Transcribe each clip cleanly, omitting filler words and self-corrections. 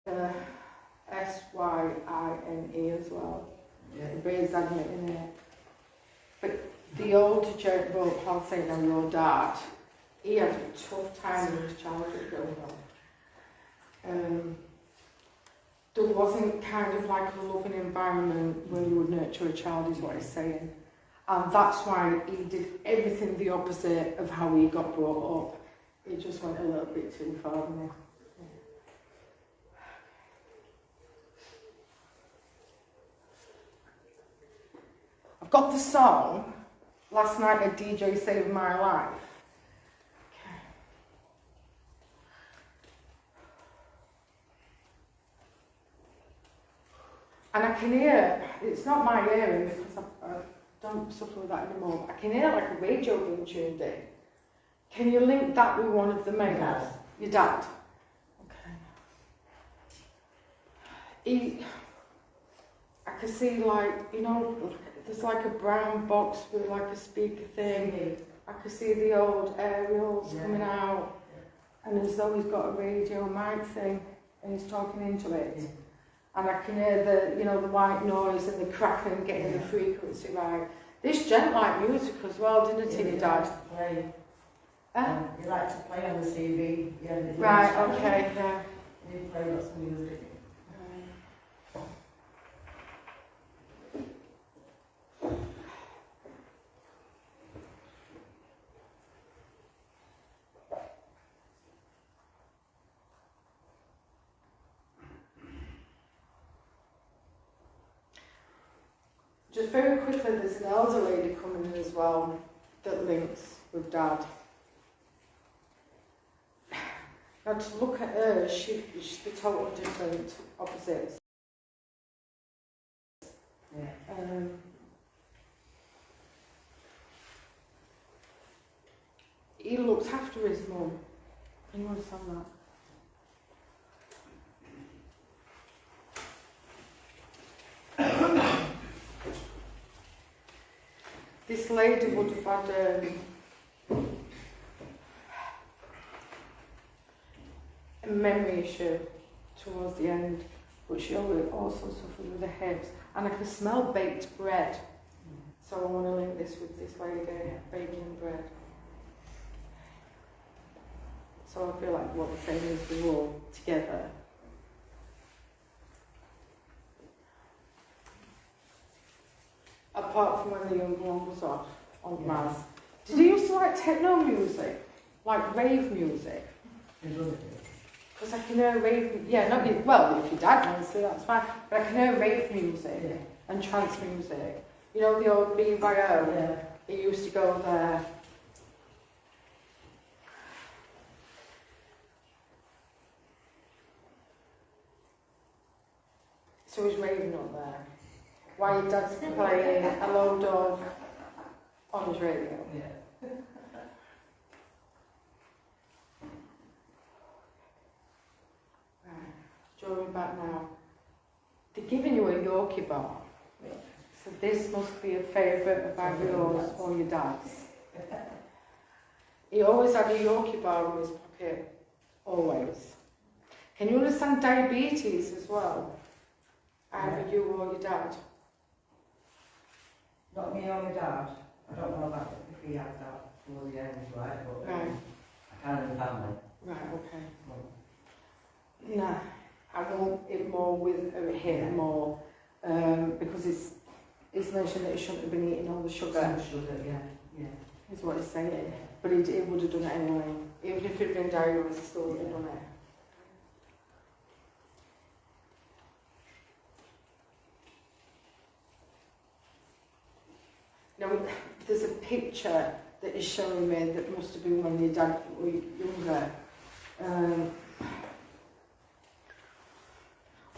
Syine as well. Yeah. Raised that in it. But the older Cheryl, I'll say now your dad, he had a tough time in his childhood growing up. There wasn't kind of like a loving environment where you would nurture a child, is what he's saying. And that's why he did everything the opposite of how he got brought up. He just went a little bit too far, didn't he? I've got the song, Last Night a DJ Saved My Life. Okay. And I can hear, it's not my hearing because I don't suffer with that anymore, I can hear like a radio being tuned in. Can you link that with one of the males? Your dad? Okay. I could see like, you know, there's like a brown box with like a speaker thing. I could see the old aerials coming out, and as though he's got a radio mic thing and he's talking into it. And I can hear the, you know, the white noise and the crackling getting the frequency right. This gent liked music as well, didn't he, your dad? Play. He liked to play on the TV. Right, okay, yeah. He played lots of music. Just very quickly, there's an elder lady coming in as well that links with Dad. Now to look at her, she's the total different opposites. Yeah. He looks after his mum. Can you understand that? This lady would have had a memory issue towards the end, but she also suffered with the hips. And I could smell baked bread. So I want to link this with this lady, baking bread. So I feel like what we're saying is we're all together. Apart from when the younger one was off on Mars. Did you used to like techno music? Like rave music? Because I can hear rave, well, if your dad wants to, that's fine. But I can hear rave music and trance music. You know the old BYO? He used to go there. So he's raving up there. While your dad's playing a load of on his radio. Yeah. Drawing back now. They're giving you a Yorkie bar. Yeah. So this must be a favourite of either yours or your dad's. He always had a Yorkie bar in his pocket. Always. Can you understand diabetes as well? Either you or your dad? Not me or my dad. I don't know about if he had that towards the end, right? But right. I can't in the family. Right, okay. Nah, I want it more with him more, because it's mentioned that he shouldn't have been eating all the sugar. Yeah. Is what he's saying. But he would have done it anyway. Even if it had been diarrhea, he still would have done it. Now, there's a picture that is showing me that must have been when your dad was younger.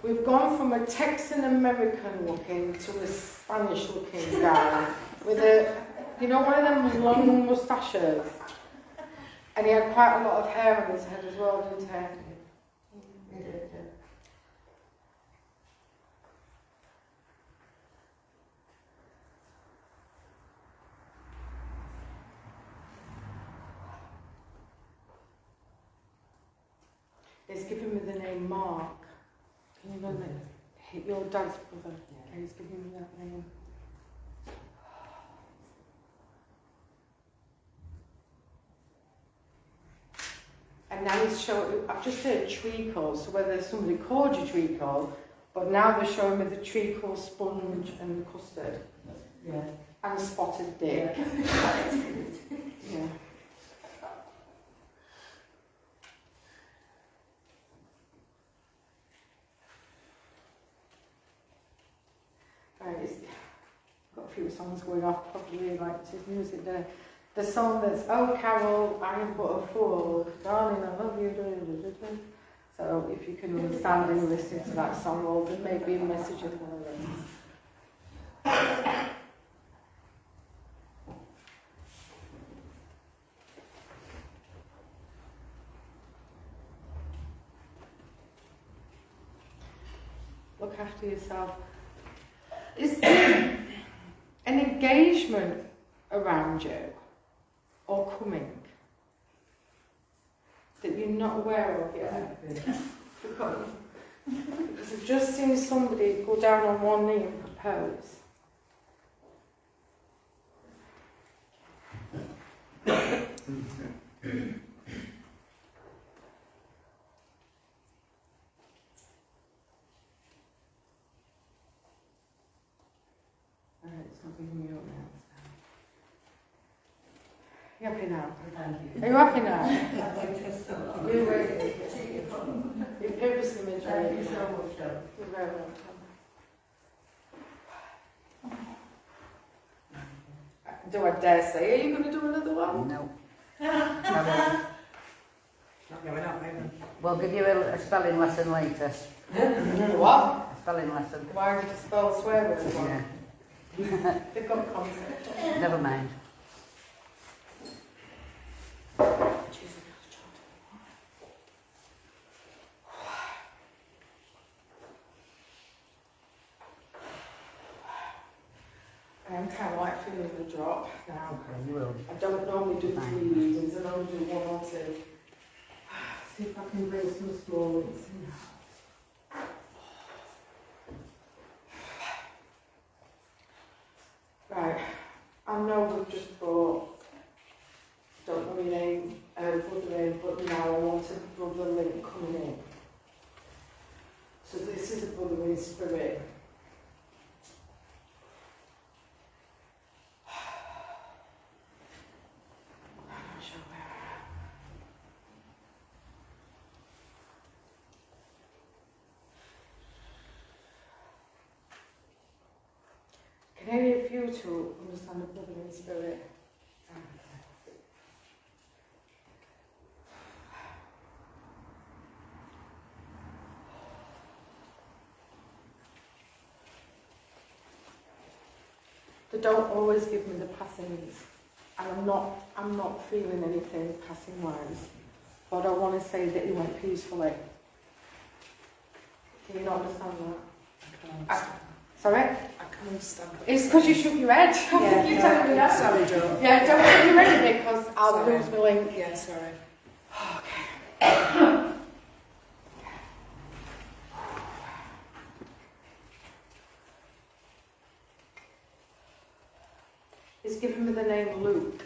We've gone from a Texan American looking to a Spanish looking guy with a, you know, one of them long moustaches. And he had quite a lot of hair on his head as well, didn't he? He did, yeah. It's given me the name Mark. You know that your dad's brother. Okay, he's giving me that name. And now he's showing, I've just heard treacle, so whether somebody called you treacle, but now they're showing me the treacle sponge and the custard. Yeah. And spotted dick. Yeah. Right, I've got a few songs going off, probably like to music there. The song that's, oh Carol, I am but a fool, darling, I love you. So if you can understand and listen to that song, or there may be a message in one of those. Look after yourself. Is there an engagement around you or coming that you're not aware of yet? Because I've just seen somebody go down on one knee and propose. It's not giving me up now. You happy now? Thank you. Are you happy now? You're ready. You purposely made Thank you so much, Joe. You're very welcome. Do I dare say, are you going to do another one? No. Not going up, maybe. We'll give you a spelling lesson later. What? A spelling lesson. Why did you spell swear words wrong? Yeah. They've got concept. Never mind. I'm kind of like feeling the drop now. Okay, you will. I don't normally do 3 readings, I only do 1 or 2. See if I can bring some small ones in. Right, I know we've just brought, don't know your name, brother in, but now I want a brother link coming in. So this is a brother in spirit. I'm not sure where. Can any of you two understand the brother in spirit? They don't always give me the passings, and I'm not feeling anything passing wise. But I want to say that it went peacefully. Can you not understand that? Sorry? I can understand that. It's because you shook your head. I think you're telling me that. Sorry, Joe. Yeah, don't shake your head because I'll Sorry. lose my link. Yeah, sorry. He's given me the name Luke.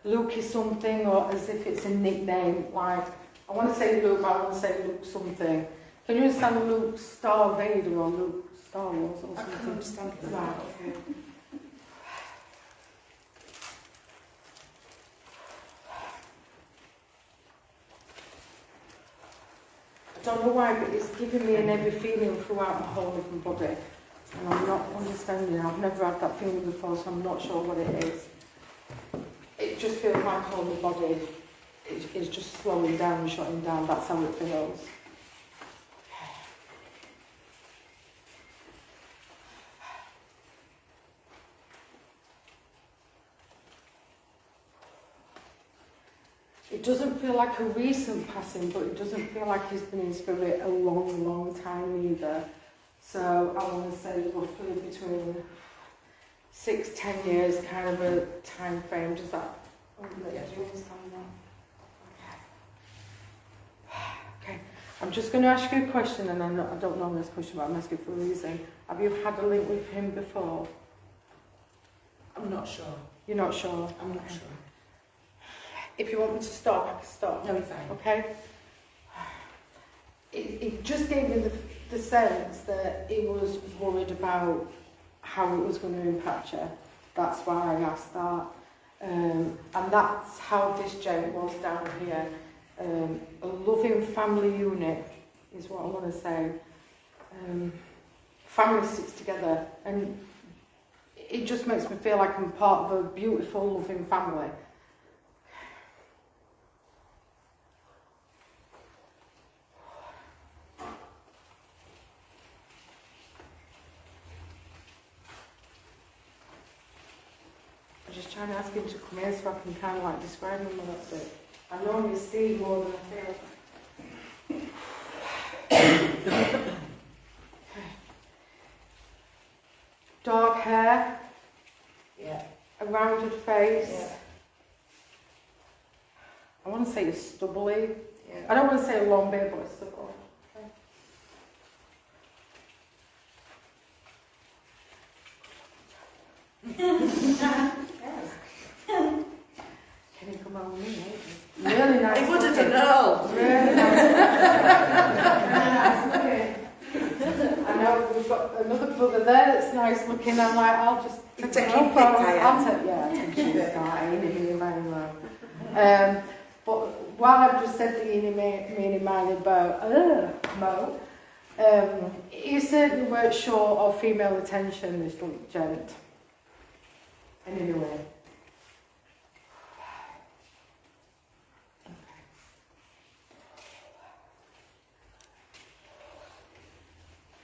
Luke is something, or as if it's a nickname, like, I want to say Luke, but I want to say Luke something. Can you understand Luke Star Vader or Luke Star Wars or I something? can understand that. Right, okay. I don't know why, but it's giving me an heavy feeling throughout my whole living body. And I'm not understanding. I've never had that feeling before, so I'm not sure what it is. It just feels like all my body is just slowing down and shutting down. That's how it feels. It doesn't feel like a recent passing, but it doesn't feel like he's been in spirit a long, long time either. So I want to say roughly between 6-10 years, kind of a time frame. Does that? Do you understand that? Okay. Okay. I'm just going to ask you a question, and I don't know this question, but I'm asking for a reason. Have you had a link with him before? I'm not sure. You're not sure? I'm not Okay. sure. If you want me to stop, I can stop. No, you're fine. Okay? It just gave me the sense that he was worried about how it was going to impact you. That's why I asked that. And that's how this gent was down here. A loving family unit is what I want to say. Family sticks together, and it just makes me feel like I'm part of a beautiful, loving family. I'm just trying to ask him to come here so I can kind of like describe him a little bit. I normally see more than I feel. Dark hair, Yeah. a rounded face. Yeah. I want to say it's stubbly. Yeah. I don't want to say a long beard, but it's stubble. Okay. Can you come on with me, mate? Really nice. He wouldn't have looking. known. Really nice looking. I know we've got another brother there that's nice looking. I'm like, I'll just Take no your pick, problem. I I'll am. take, yeah, I think she's got eeny, meeny, miny, mo. But while I've just said the eeny, meeny, miny, mo, he certainly weren't short of female attention, this gent. Anyway.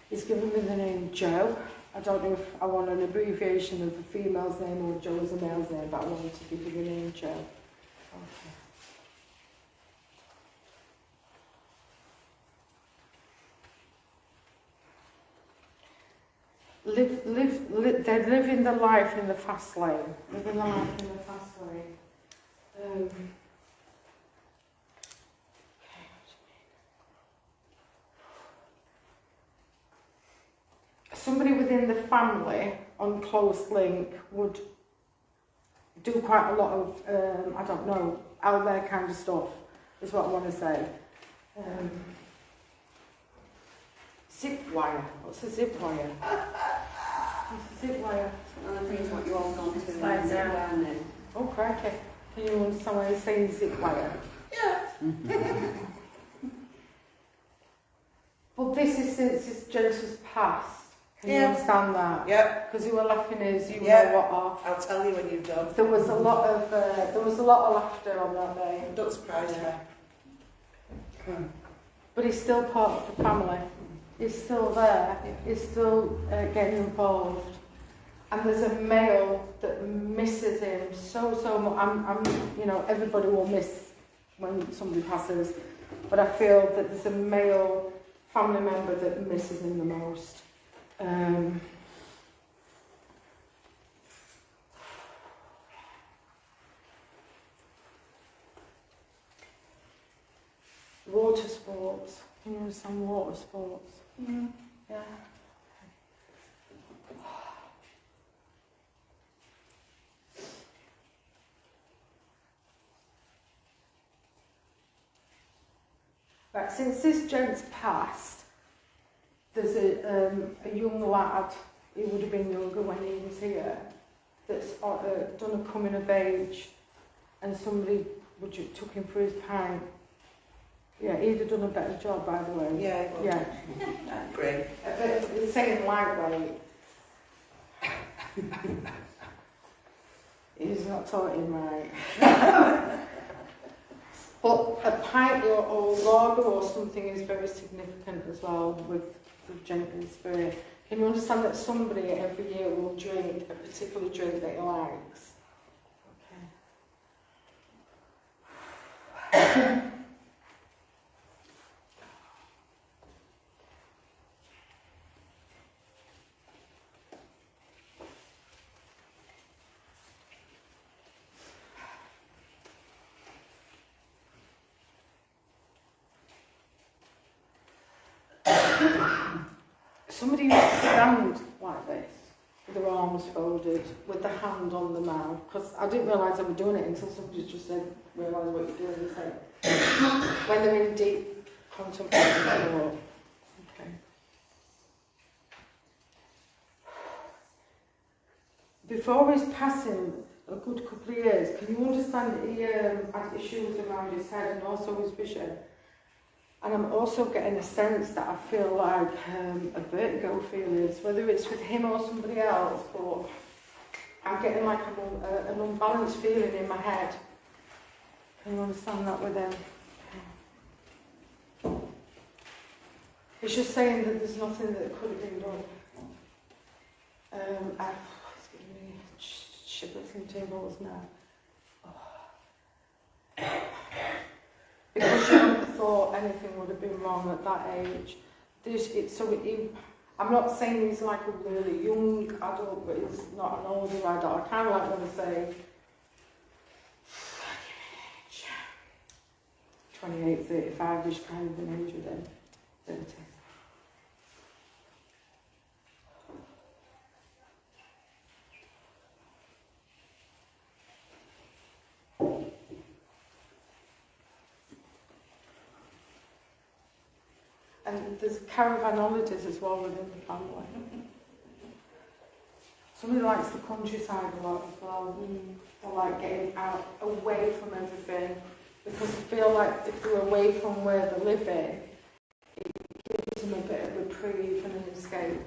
He's given me the name Joe. I don't know if I want an abbreviation of a female's name or Joe's a male's name, but I wanted to give you the name Joe. Okay. They're living the life in the fast lane. Living the life in the fast lane. Somebody within the family on close link would do quite a lot of, I don't know, out there kind of stuff, is what I want to say. Zip wire. What's a zip wire? What's a zip wire? One of the things what you all gone to Slides down. then. Oh, crikey. Can you understand why you're saying zip wire? Yeah. Well, this is since his Genesis passed. Can you Yeah. understand that? Yep. Because you were laughing as you Yeah. know what off. I'll tell you when you've done. There was a lot of laughter on that day. Don't surprise me. But he's still part of the family. He's still there. He's still getting involved. And there's a male that misses him so much. Everybody will miss when somebody passes. But I feel that there's a male family member that misses him the most. Water sports. Can you understand water sports? Yeah. Right, since this gent's passed, there's a young lad, he would have been younger when he was here, that's done a coming of age, and somebody took him for his pint. Yeah, he'd have done a better job, by the way. Yeah. Well, Yeah. Great. It's saying lightweight. He's not taught him right. But a pint or lager or something is very significant as well with the drinking spirit. Can you understand that somebody every year will drink a particular drink that he likes? Okay. somebody used to stand like this, with their arms folded, with the hand on the mouth, because I didn't realise they were doing it until somebody just said, realise what you're doing, and say, when they're in deep contemplation of the Lord. Okay. Before his passing, a good couple of years, can you understand that he had issues around his head and also his vision? And I'm also getting a sense that I feel like a vertigo feelings, whether it's with him or somebody else, but I'm getting like an unbalanced feeling in my head. Can you understand that with him? It's just saying that there's nothing that could have been done. It's giving me shivers and tingles now. Because you wouldn't have thought anything would have been wrong at that age. I'm not saying he's like a really young adult, but he's not an older adult. I kind of like want to say 28, 35-ish kind of an age with him. 30. And there's caravan holidays as well within the family. Somebody likes the countryside a lot as well. They like getting out, away from everything. Because they feel like if they're away from where they're living, it gives them a bit of reprieve and an escape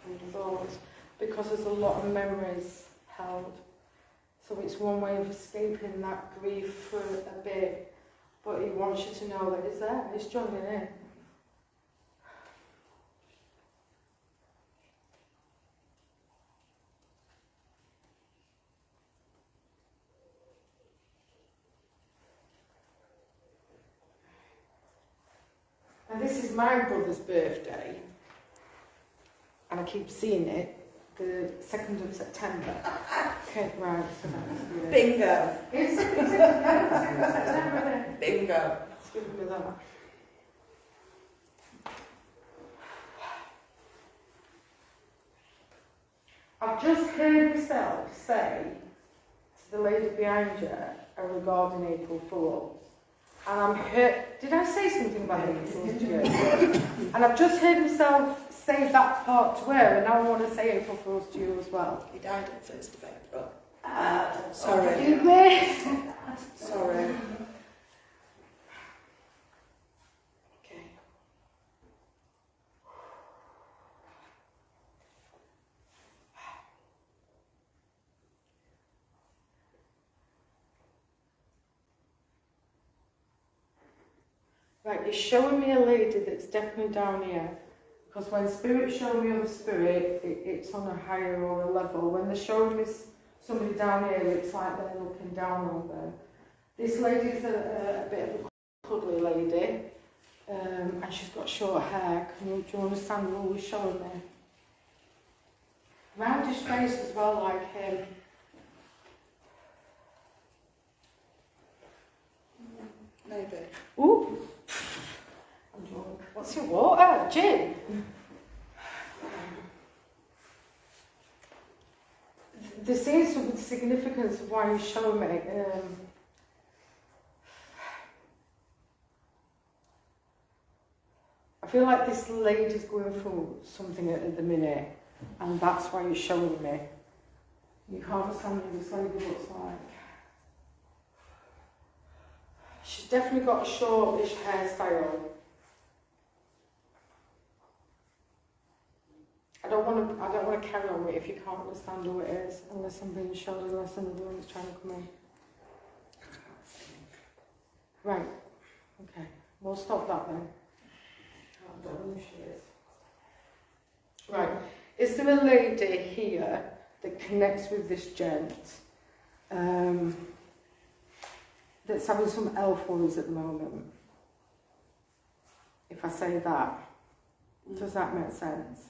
from the thoughts. Because there's a lot of memories held. So it's one way of escaping that grief for a bit. But he wants you to know that it's there, it's joining in. And this is my brother's birthday, and I keep seeing it, the 2nd of September. Okay, right, so that's good. Bingo. It's September. Bingo. Let's give me that. I've just heard myself say to the lady behind you regarding April Fools. And I'm hurt. Did I say something about April Fools to you? And I've just heard myself say that part to her, and now I want to say April Fools to you as well. He died on 1st of April. Sorry. Sorry. Sorry. Okay. Right, you're showing me a lady that's definitely down here. Because when spirits show me other spirit, it's on a higher or a level. When they're showing me somebody down here, it's like they're looking down on them. This lady's a bit of a cuddly lady, and she's got short hair. Do you understand what always showing me? Round his face as well, like him. Maybe. Ooh! I'm drunk. What's your water? Gin? There seems some significance of why you're showing me. I feel like this lady's going through something at the minute, and that's why you're showing me. You can't understand what this lady looks like. She's definitely got a shortish hairstyle. I don't want to carry on with it if you can't understand who it is, unless I'm being shown, unless another one's trying to come in. Right. Okay. We'll stop that then. I don't know who she is. Right. Is there a lady here that connects with this gent? That's having some elf worries at the moment. If I say that, does that make sense?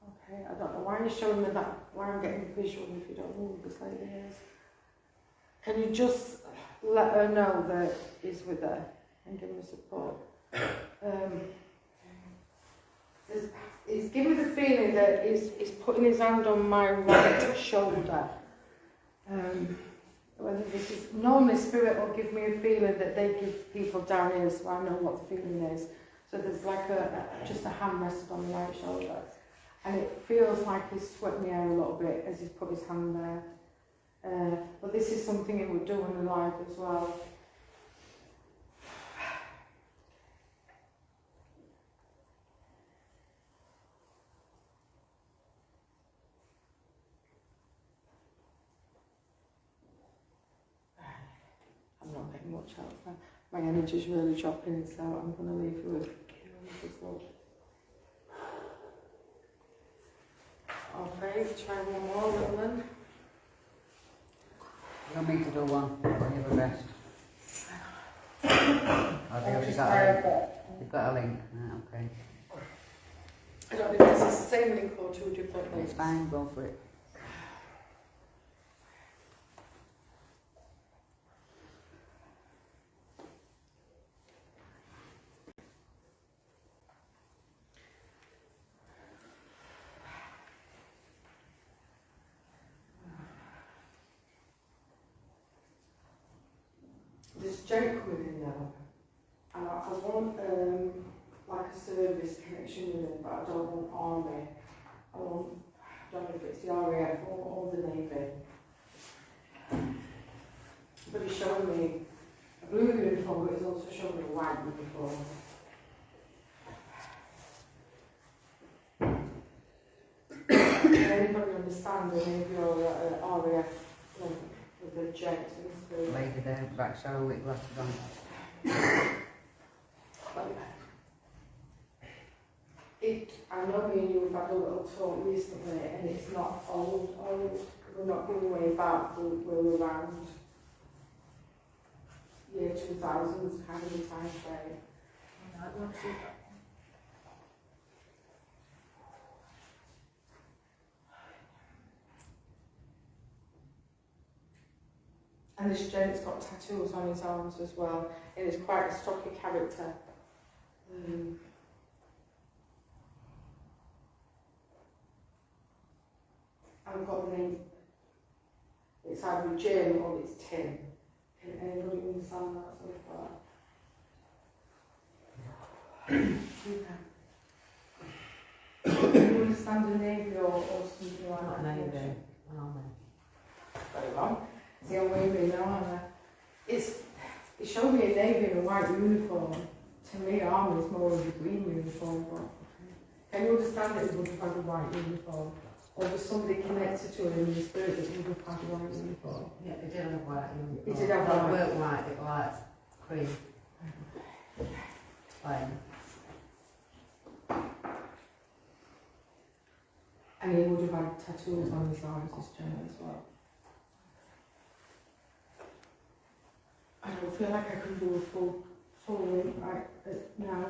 Okay, I don't know why you're showing me that, why I'm getting visual if you don't know who this lady is. Can you just let her know that he's with her and give her support? He's giving me the feeling that he's putting his hand on my right shoulder. Whether this is normally spirit will give me a feeling that they give people down here, so I know what the feeling is. So there's like just a hand rested on the right shoulder, and it feels like he's swept me out a little bit as he's put his hand there. But this is something he would do in life as well. I'm not getting much out of that. My energy's really dropping, so I'm going to leave you with this result. Okay, try one more, Roland. You want me to do one? Or you have a rest? Have you already got a link? You've got a link? Ah, okay. I don't know if this is the same link or two different links. It's fine, go for it. There's Jake coming in now, and I want like a service connection with him, but I don't want army. I don't know if it's the RAF or the Navy. But he's showing me a blue uniform, but he's also showing me a white uniform. Does anybody understand the Navy or RAF with the jets and stuff? Lady there, back shower with glasses on. I know me and you have had a little talk recently, and it's not old. We're not going way back, we're around year 2000s kind of time frame. And this gent's got tattoos on his arms as well, and he's quite a stocky character. I've got the name. It's either Jim or it's Tim. Can anybody understand that so far? Do you understand the Navy or something like Not that? Navy, Very well. See, I'm waving now, aren't I? It showed me a Navy in a white uniform. To me, army is more of a green uniform. But can you understand that it would have had a white uniform? Or was somebody connected to him in the spirit that would have had a white uniform? Yeah, it did have white uniform. It did have white. white. It weren't white, it was like cream. Plain. And he would have had tattoos on his arms, this gentleman as well. I don't feel like I can do a full link right now.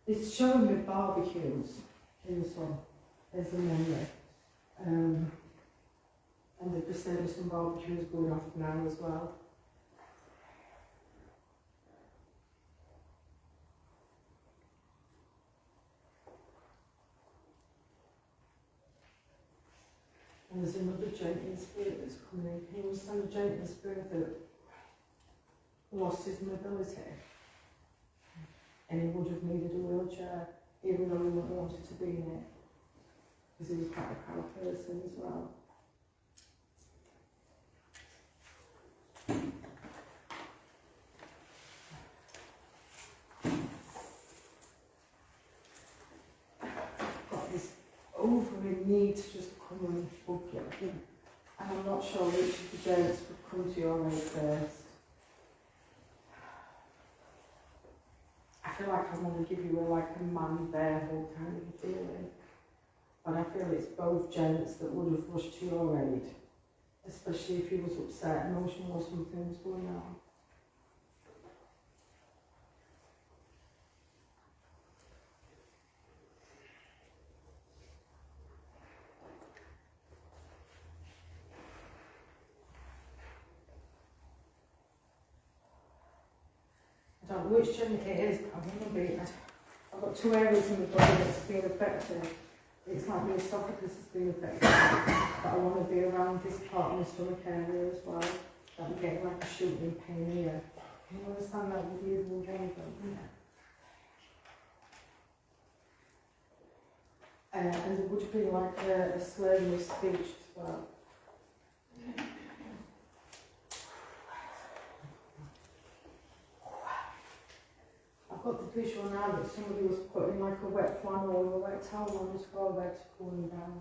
It's showing me barbecues in this one, as a memory. And they've just said there's some barbecues going off now as well. And there's another gent in spirit that's coming in. Can you understand a gent in spirit that lost his mobility? And he would have needed a wheelchair, even though he wouldn't wanted to be in it. Because he was quite a proud person as well. I've got this overly need to just come and book it. And I'm not sure which of the gents would come to your way first. I feel like I want to give you a man bear hug kind of feeling. But I feel it's both gents that would have rushed to your aid. Especially if he was upset, emotional or something was going on. which gender it is, I want to be. I've got two areas in the body that's been affected. It's like my esophagus has been affected, but I want to be around this part of my stomach area as well. That I'm getting like a shooting pain here. Can you understand that with you? And there would be like a slurring of speech as well. I've got the visual now that somebody was putting like a wet flannel or a wet towel on as well there to cool them down.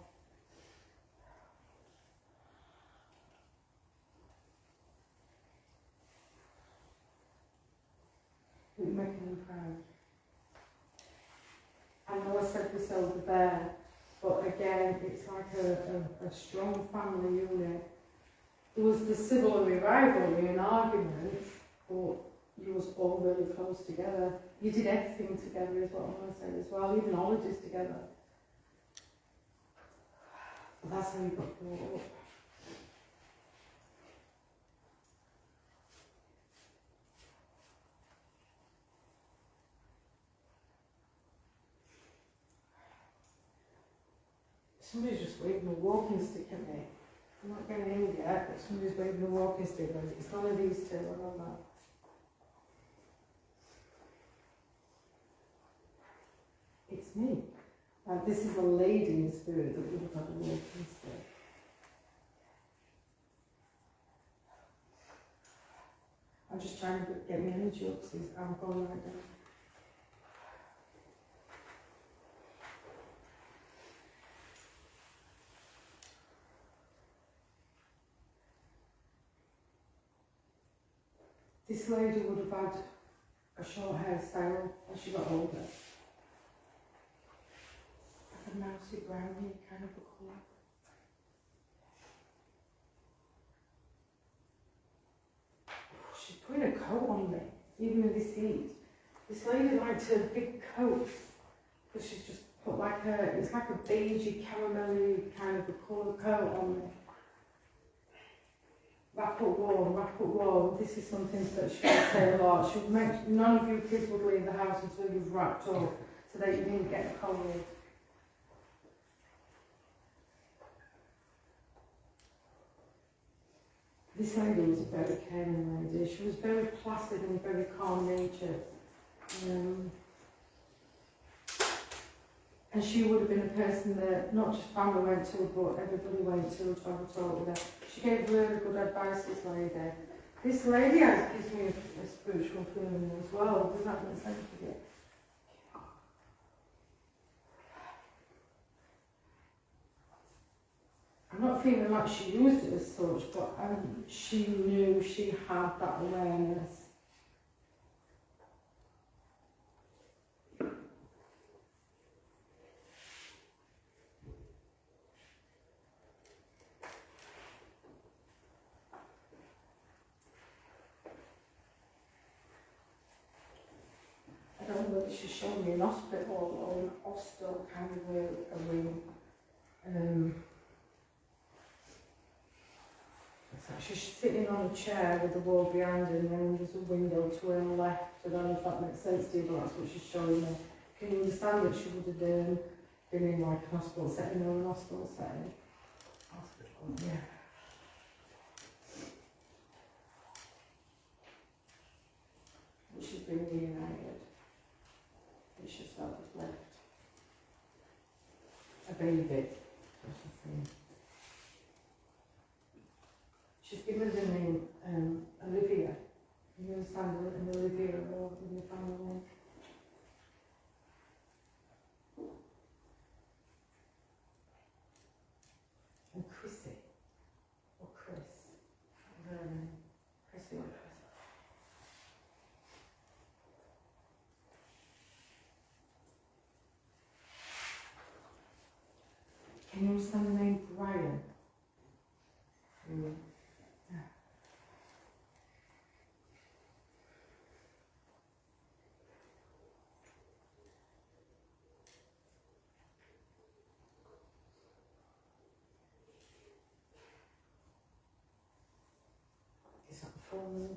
It's making them proud. I know I said this over there, but again, it's like a strong family unit. There was the civil rivalry and arguments, but you was all really close together. You did everything together is what I want to say as well, even holidays together. But that's how you got brought up. Somebody's just waving a walking stick at me. I'm not getting in yet, but somebody's waving a walking stick at me. It's none of these two, I know that. It's me. This is a lady in spirit that would have had a walking stick. I'm just trying to get my energy up, so I'm going right down. This lady would have had a short hairstyle as she got older. Like a mousy brownie kind of a colour. She's putting a coat on me, even in this heat. This lady liked her big coats, but she's just put like it's like a beigey, caramelly kind of a colour coat on me. Wrap up warm. This is something that she would say a lot. She would make, none of you kids would leave the house until you've wrapped up, so that you didn't get cold. This lady was a very caring lady. She was very placid and very calm natured. And she would have been a person that not just family went to, but everybody went to travel talk with her. She gave really good advice, this lady. This lady gives me a spiritual feeling as well. Does that make sense to you? I'm not feeling like she used it as such, but she knew she had that awareness. I don't know whether she's showing me an hospital or an hostel kind of a room. It's like she's sitting on a chair with the wall behind her, and then there's a window to her left. I don't know if that makes sense to you, but that's what she's showing me. Can you understand that she would have been in like a hospital setting or an hospital setting? Hospital, yeah. But she's been reunited. It's just that was left. A baby. She's given the name Olivia. Can you understand an Olivia or in your family name? And Chrissy. Or Chris. Chrissy or Chris. Can you understand the name Brian? Yeah. Is that the phone?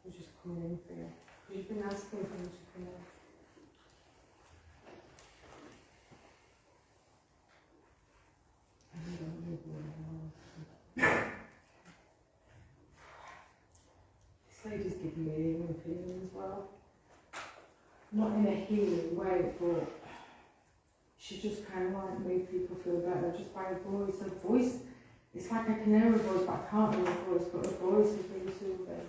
We're just coming in for you. You've been asking for them to come in. This lady's giving me a healing feeling as well. Not in a healing way, but she just kind of like made people feel better just by her voice. Her voice, it's like I can hear her voice, but I can't hear her voice, but her voice is really soothing.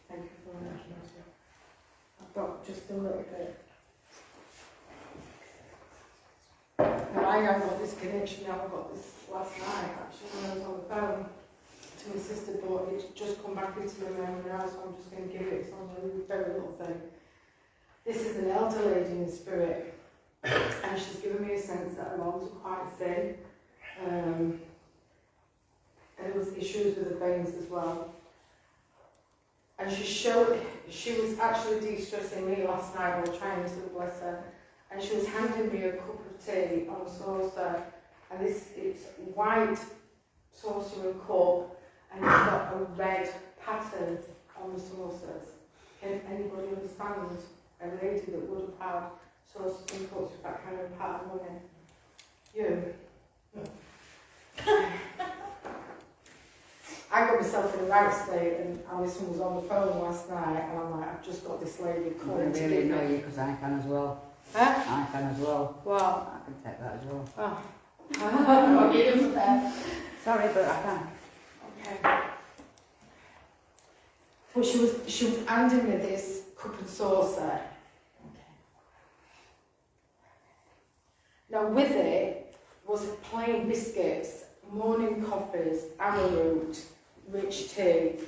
Thank you very much, Rosie. I've got just a little bit. Well, I haven't got this connection now. I got this last night actually when I was on the phone to my sister, but it's just come back into my memory now, so I'm just going to give it. It's only a very little thing. This is an elder lady in the spirit, and she's given me a sense that her arms are quite thin, and there was issues with the veins as well. And she was actually de-stressing me last night while trying to bless her, and she was handing me a cup of tea on a saucer, and it's white saucer and cup, and it's got a red pattern on the saucers. Can anybody understand a lady that would have had saucers and cups with that kind of pattern on it? You? I got myself in the right state, and Alison was on the phone last night, and I'm like, I've just got this lady I calling to really give know me. you because I can as well. Huh? I can as well. Well, I can take that as well. oh. What you doing for that? Sorry, but I can. Okay. But she was handing me this cup and saucer. Now with it was plain biscuits, morning coffees, arrowroot, rich tea.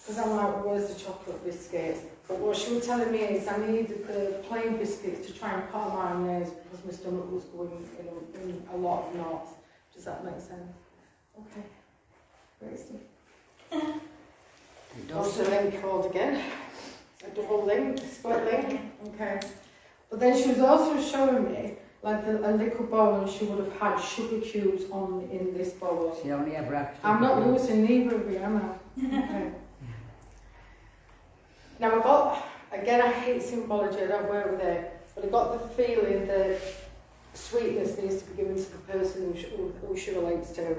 Because I'm like, where's the chocolate biscuit? But what she was telling me is I needed the plain biscuits to try and calm my nerves because my stomach was going in a lot of knots. Does that make sense? Okay. Great stuff. It does. Also link called again. A double link, split link. Okay. But then she was also showing me like a little bowl, and she would have had sugar cubes in this bowl. She only ever had. I'm not losing neither of you, am I? Okay. Now I got, again I hate symbology, I don't work with it, but I got the feeling that sweetness needs to be given to the person who she relates to,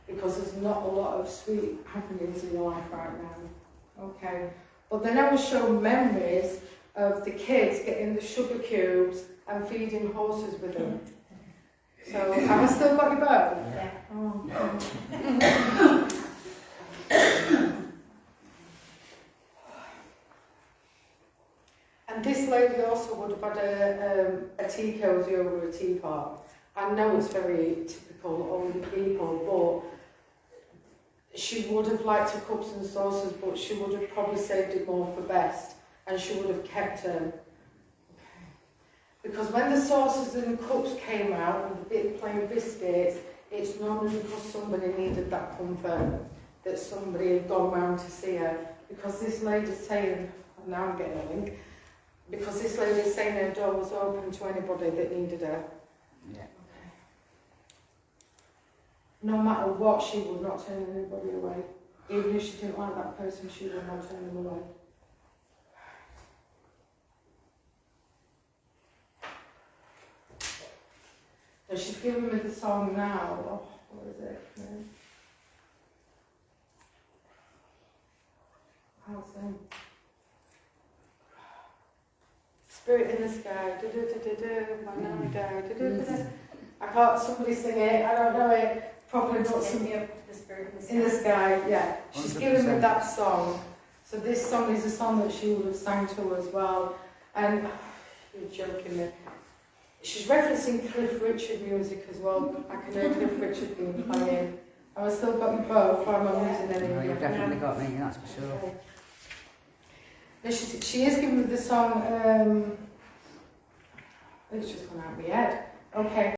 because there's not a lot of sweet happenings in your life right now. Okay. But then I was shown memories of the kids getting the sugar cubes and feeding horses with them. So, have I still got your bow? Yeah. Oh. And this lady also would have had a tea cozy over a teapot. I know it's very typical older people, but she would have liked her cups and saucers, but she would have probably saved it more for best, and she would have kept them. Because when the saucers and the cups came out and the big plain biscuits, it's normally because somebody needed that comfort, that somebody had gone round to see her. Because this lady's saying, and now I'm getting a link, because this lady's saying her door was open to anybody that needed her. Yeah. Okay. No matter what, she would not turn anybody away. Even if she didn't like that person, she would not turn them away. So she's giving me the song now. Oh, what is it? I'll sing. Spirit in the sky, do do do do do, my name die, do do do do. I can't, somebody sing it, I don't know it, probably not sing it. The spirit In the sky, yeah. She's given me 100%. that song. So this song is a song that she would have sang to as well. And you're joking me. She's referencing Cliff Richard music as well. I can hear Cliff Richard being playing. Have I still got you both, or am I losing any? No, you've definitely got me, that's for sure. Okay. Now she is giving me the song, it's just gone out of my head. Okay.